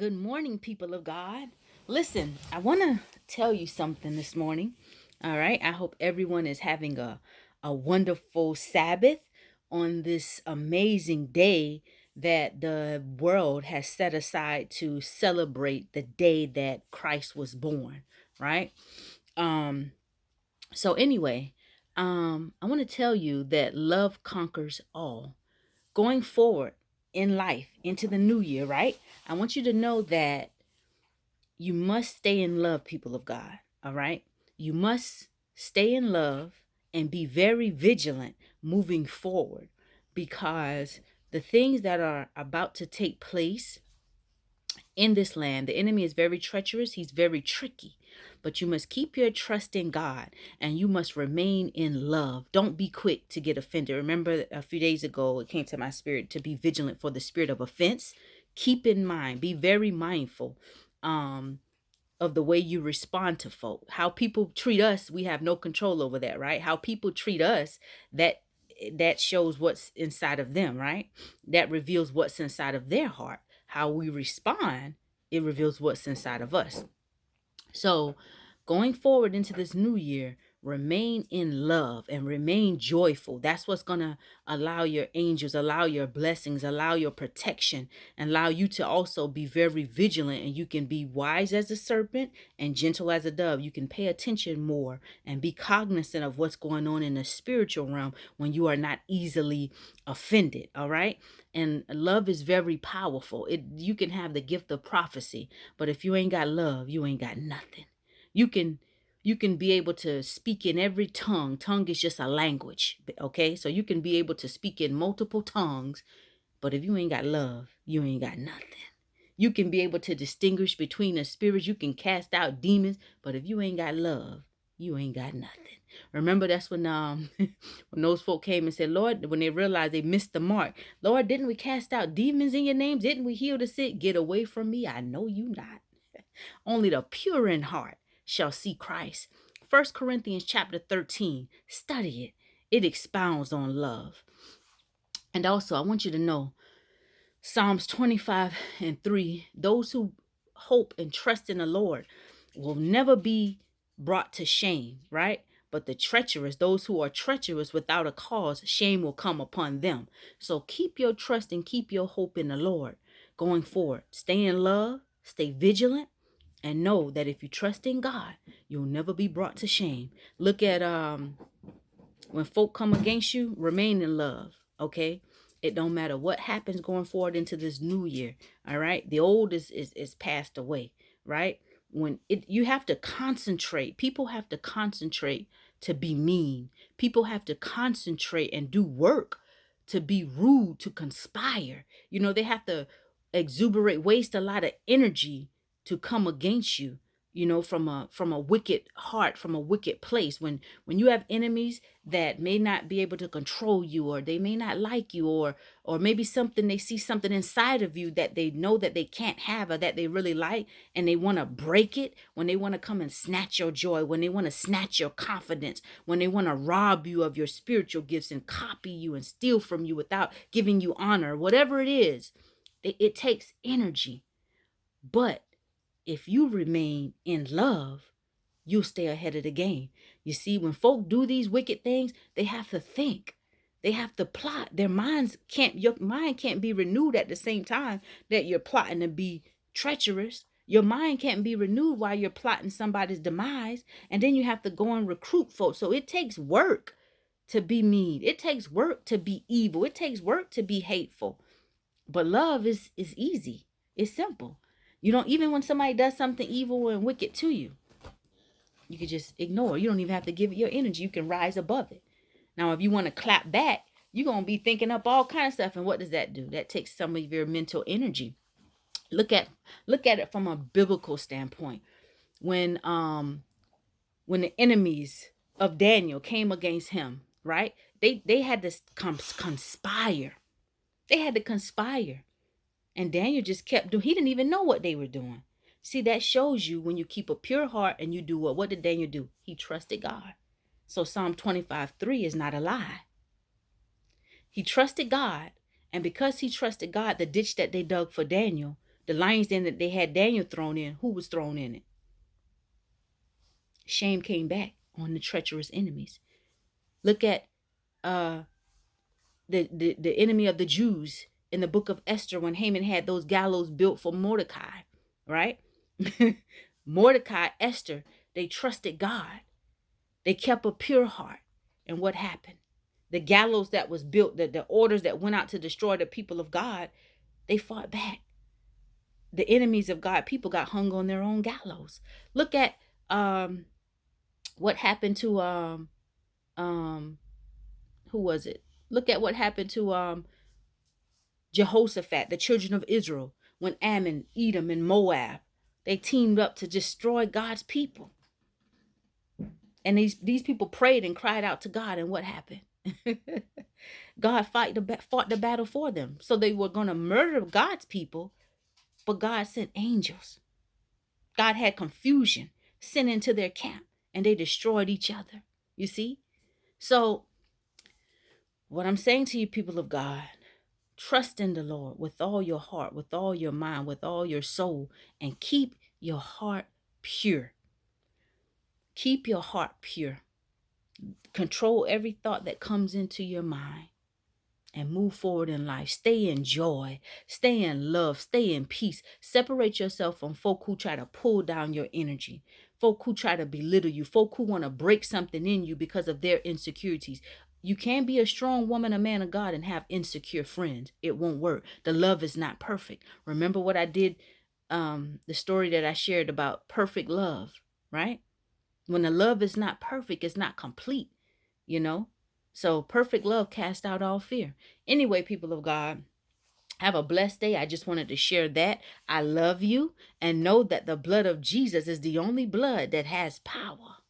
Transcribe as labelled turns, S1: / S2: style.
S1: Good morning, people of God. Listen, I want to tell you something this morning. All right. I hope everyone is having a wonderful Sabbath on this amazing day that the world has set aside to celebrate the day that Christ was born, right? Um so anyway, I want to tell you that love conquers all. Going forward in life into the new year, right? I want you to know that you must stay in love, people of God. All right. You must stay in love and be very vigilant moving forward because the things that are about to take place in this land, the enemy is very treacherous, he's very tricky. But you must keep your trust in God and you must remain in love. Don't be quick to get offended. Remember, a few days ago, it came to my spirit to be vigilant for the spirit of offense. Keep in mind, be very mindful. Of the way you respond to folk. How people treat us, we have no control over that, right? How people treat us, that shows what's inside of them, right? That reveals what's inside of their heart. How we respond, it reveals what's inside of us. So, going forward into this new year, remain in love and remain joyful. That's what's going to allow your angels, allow your blessings, allow your protection, and allow you to also be very vigilant. And you can be wise as a serpent and gentle as a dove. You can pay attention more and be cognizant of what's going on in the spiritual realm when you are not easily offended. All right. And love is very powerful. You can have the gift of prophecy, but if you ain't got love, you ain't got nothing. You can be able to speak in every tongue. Tongue is just a language, okay? So you can be able to speak in multiple tongues, but if you ain't got love, you ain't got nothing. You can be able to distinguish between the spirits. You can cast out demons, but if you ain't got love, you ain't got nothing. Remember, that's when when those folk came and said, Lord, when they realized they missed the mark, Lord, didn't we cast out demons in your name? Didn't we heal the sick? Get away from me. I know you not. Only the pure in heart shall see Christ. 1 Corinthians chapter 13. Study it. It expounds on love. And also, I want you to know Psalms 25:3. Those who hope and trust in the Lord will never be brought to shame, right? But the treacherous, those who are treacherous without a cause, shame will come upon them. So keep your trust and keep your hope in the Lord going forward. Stay in love, stay vigilant, and know that if you trust in God, you'll never be brought to shame. Look at when folk come against you, remain in love, okay? It don't matter what happens going forward into this new year, all right? The old is passed away, right? You have to concentrate. People have to concentrate to be mean. People have to concentrate and do work to be rude, to conspire. They have to exuberate, waste a lot of energy to come against you, from a wicked heart, from a wicked place. When you have enemies that may not be able to control you, or they may not like you, or maybe they see something inside of you that they know that they can't have, or that they really like, and they want to break it, when they want to come and snatch your joy, when they want to snatch your confidence, when they want to rob you of your spiritual gifts and copy you and steal from you without giving you honor, whatever it is, it takes energy. But if you remain in love, you'll stay ahead of the game. You see, when folk do these wicked things, they have to think. They have to plot. Your mind can't be renewed at the same time that you're plotting to be treacherous. Your mind can't be renewed while you're plotting somebody's demise. And then you have to go and recruit folks. So it takes work to be mean. It takes work to be evil. It takes work to be hateful. But love is easy. It's simple. You don't, even when somebody does something evil and wicked to you, you can just ignore. You don't even have to give it your energy. You can rise above it. Now, if you want to clap back, you're going to be thinking up all kinds of stuff. And what does that do? That takes some of your mental energy. Look at it from a biblical standpoint. When the enemies of Daniel came against him, right? They had to conspire. They had to conspire. And Daniel just kept doing. He didn't even know what they were doing. See, that shows you when you keep a pure heart and you do what? What did Daniel do? He trusted God. So Psalm 25:3 is not a lie. He trusted God. And because he trusted God, the ditch that they dug for Daniel, The lion's den that they had Daniel thrown in, who was thrown in it? Shame came back on the treacherous enemies. Look at the enemy of the Jews in the book of Esther when Haman had those gallows built for Mordecai, right? Mordecai, Esther, they trusted God. They kept a pure heart. And what happened? The gallows that was built, the orders that went out to destroy the people of God, they fought back. The enemies of God, people got hung on their own gallows. Look at what happened to who was it? Look at what happened to Jehoshaphat, the children of Israel, when Ammon, Edom, and Moab, they teamed up to destroy God's people. And these people prayed and cried out to God, and what happened? God fought the battle for them. So they were going to murder God's people, but God sent angels. God had confusion sent into their camp, and they destroyed each other. You see? So what I'm saying to you, people of God, trust in the Lord with all your heart, with all your mind, with all your soul, and keep your heart pure. Keep your heart pure. Control every thought that comes into your mind and move forward in life. Stay in joy, stay in love, stay in peace. Separate yourself from folk who try to pull down your energy, folk who try to belittle you, folk who want to break something in you because of their insecurities. You can't be a strong woman, a man of God, and have insecure friends. It won't work. The love is not perfect. Remember what I did, the story that I shared about perfect love, right? When the love is not perfect, it's not complete, you know? So perfect love casts out all fear. Anyway, people of God, have a blessed day. I just wanted to share that. I love you, and know that the blood of Jesus is the only blood that has power.